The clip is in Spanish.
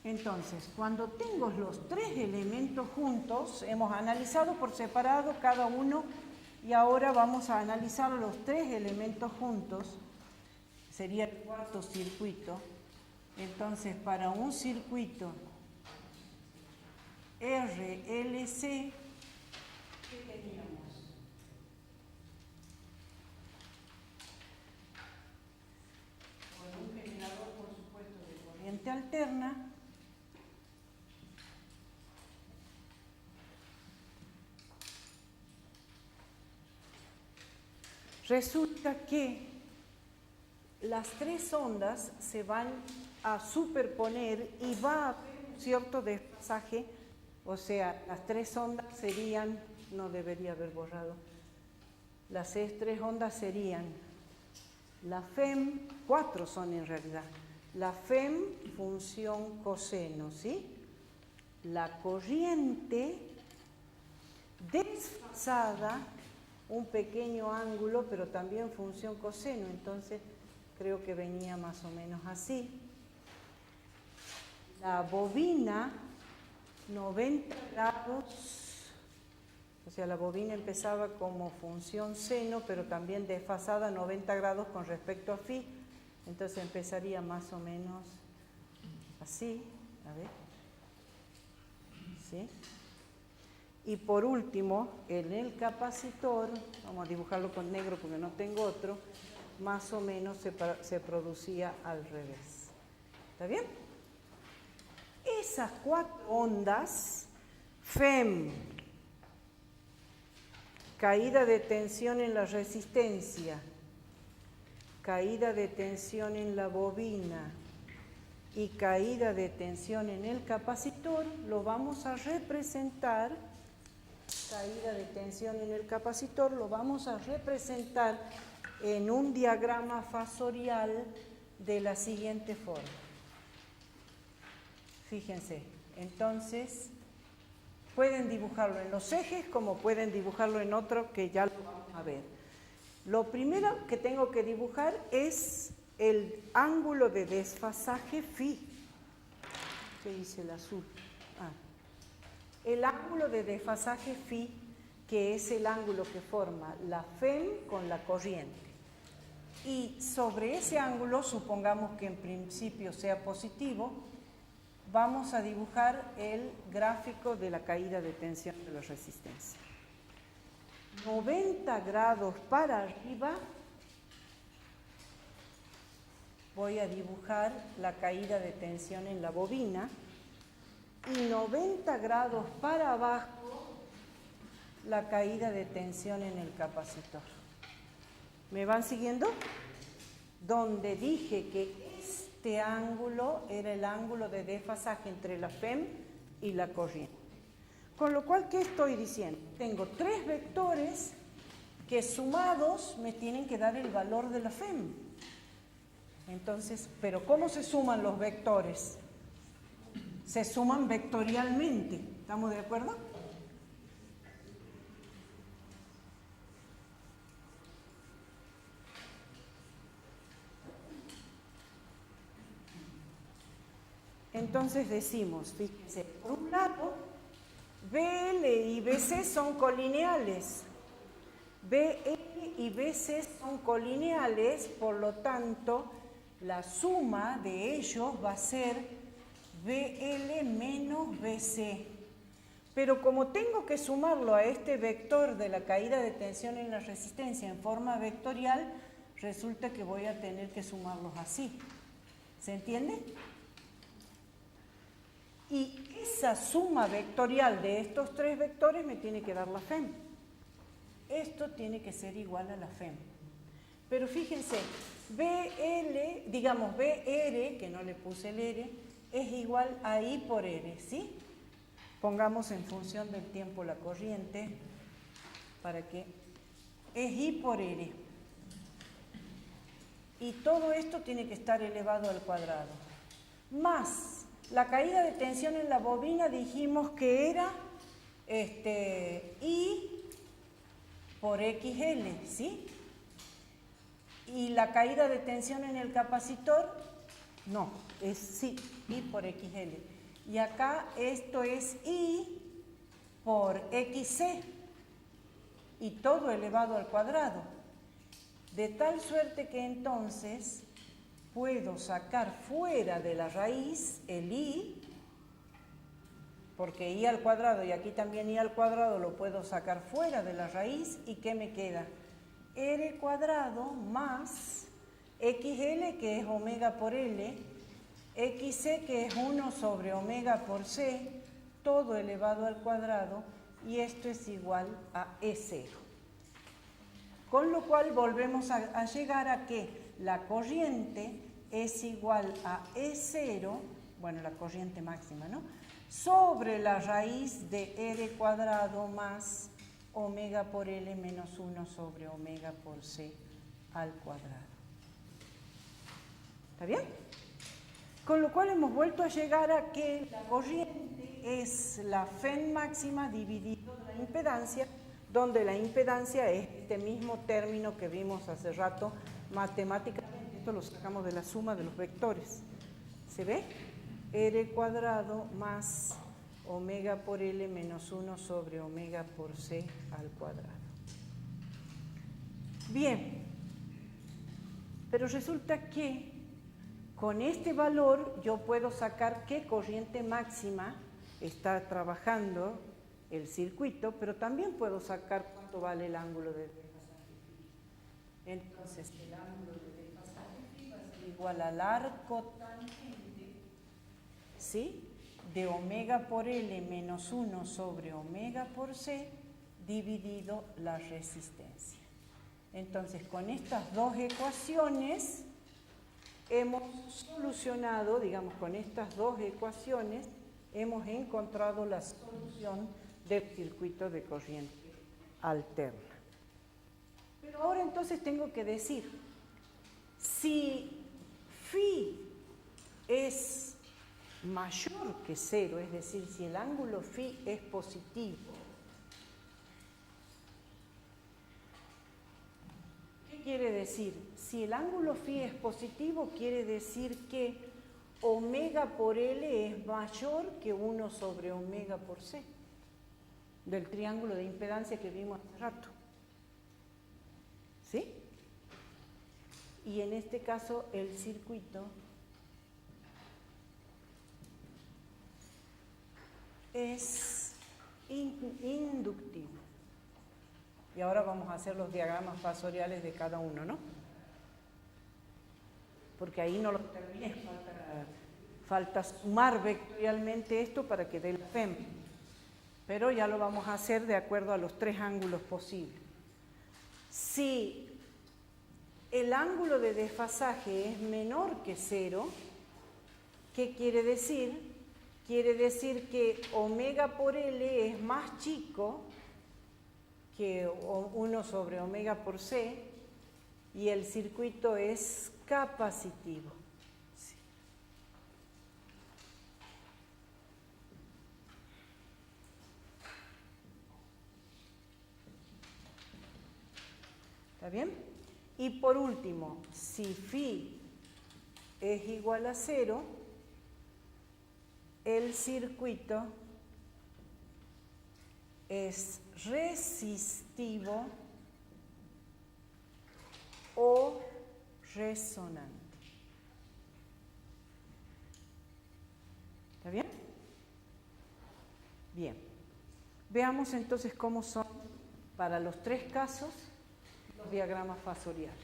Entonces, cuando tengo los tres elementos juntos, hemos analizado por separado cada uno y ahora vamos a analizar los tres elementos juntos. Sería el cuarto circuito. Entonces, para un circuito RLC, ¿qué teníamos? Con un generador, por supuesto, de corriente alterna. Resulta que las tres ondas se van a superponer y va a haber un cierto desfasaje, o sea, las tres ondas serían, no debería haber borrado, las tres ondas serían la FEM, cuatro son en realidad, la FEM función coseno, ¿sí? La corriente desfasada, un pequeño ángulo, pero también función coseno, entonces creo que venía más o menos así. La bobina, 90 grados, o sea, la bobina empezaba como función seno, pero también desfasada 90 grados con respecto a phi, entonces empezaría más o menos así, a ver, ¿sí? Y por último, en el capacitor, vamos a dibujarlo con negro porque no tengo otro, más o menos se producía al revés. ¿Está bien? Esas cuatro ondas, FEM, caída de tensión en la resistencia, caída de tensión en la bobina y caída de tensión en el capacitor, lo vamos a representar, caída de tensión en el capacitor, lo vamos a representar en un diagrama fasorial de la siguiente forma. Fíjense, entonces pueden dibujarlo en los ejes como pueden dibujarlo en otro que ya lo vamos a ver. Lo primero que tengo que dibujar es el ángulo de desfasaje phi. ¿Qué dice el azul? El ángulo de desfasaje phi, que es el ángulo que forma la FEM con la corriente. Y sobre ese ángulo, supongamos que en principio sea positivo, vamos a dibujar el gráfico de la caída de tensión de la resistencia. 90 grados para arriba, voy a dibujar la caída de tensión en la bobina, y 90 grados para abajo, la caída de tensión en el capacitor. ¿Me van siguiendo? Donde dije que este ángulo era el ángulo de desfasaje entre la FEM y la corriente. Con lo cual, ¿qué estoy diciendo? Tengo tres vectores que sumados me tienen que dar el valor de la FEM. Entonces, ¿pero cómo se suman los vectores? Se suman vectorialmente. ¿Estamos de acuerdo? Entonces decimos, fíjense, por un lado, BL y BC son colineales. BL y BC son colineales, por lo tanto, la suma de ellos va a ser BL menos BC. Pero como tengo que sumarlo a este vector de la caída de tensión en la resistencia en forma vectorial, resulta que voy a tener que sumarlos así. ¿Se entiende? Y esa suma vectorial de estos tres vectores me tiene que dar la FEM. Esto tiene que ser igual a la FEM. Pero fíjense, BL, digamos BR, que no le puse el R, es igual a I por R, ¿sí? Pongamos en función del tiempo la corriente, para que es I por R. Y todo esto tiene que estar elevado al cuadrado. Más la caída de tensión en la bobina dijimos que era I por XL, ¿sí? Y la caída de tensión en el capacitor, no, es sí, I por XL. Y acá esto es I por XC. Y todo elevado al cuadrado. De tal suerte que entonces puedo sacar fuera de la raíz el I, porque I al cuadrado y aquí también I al cuadrado lo puedo sacar fuera de la raíz. ¿Y qué me queda? R cuadrado más XL, que es omega por L, XC, que es 1 sobre omega por C, todo elevado al cuadrado, y esto es igual a E0. Con lo cual volvemos a llegar a que la corriente es igual a E0, bueno, la corriente máxima, ¿no?, sobre la raíz de R cuadrado más omega por L menos 1 sobre omega por C al cuadrado. ¿Está bien? Con lo cual hemos vuelto a llegar a que la corriente es la FEN máxima dividido la impedancia, donde la impedancia es este mismo término que vimos hace rato matemáticamente. Esto lo sacamos de la suma de los vectores. ¿Se ve? R cuadrado más omega por L menos 1 sobre omega por C al cuadrado. Bien, pero resulta que con este valor yo puedo sacar qué corriente máxima está trabajando el circuito, pero también puedo sacar cuánto vale el ángulo de desfasaje. Entonces, el ángulo de desfasaje va a ser igual al arco tangente, ¿sí?, de omega por L menos 1 sobre omega por C dividido la resistencia. Entonces, con estas dos ecuaciones hemos solucionado, digamos, con estas dos ecuaciones hemos encontrado la solución del circuito de corriente alterna. Pero ahora entonces tengo que decir, si phi es mayor que 0, es decir, si el ángulo phi es positivo, ¿qué quiere decir? Si el ángulo phi es positivo, quiere decir que omega por L es mayor que 1 sobre omega por C, del triángulo de impedancia que vimos hace rato. ¿Sí? Y en este caso el circuito es inductivo. Y ahora vamos a hacer los diagramas fasoriales de cada uno, ¿no? Porque ahí no lo terminé, falta sumar vectorialmente esto para que dé el FEM. Pero ya lo vamos a hacer de acuerdo a los tres ángulos posibles. Si el ángulo de desfasaje es menor que 0, ¿qué quiere decir? Quiere decir que omega por L es más chico que 1 sobre omega por C y el circuito es capacitivo. Sí. ¿Está bien? Y por último, si phi es igual a 0, el circuito es resistivo o resonante. ¿Está bien? Bien. Veamos entonces cómo son, para los tres casos, los diagramas fasoriales.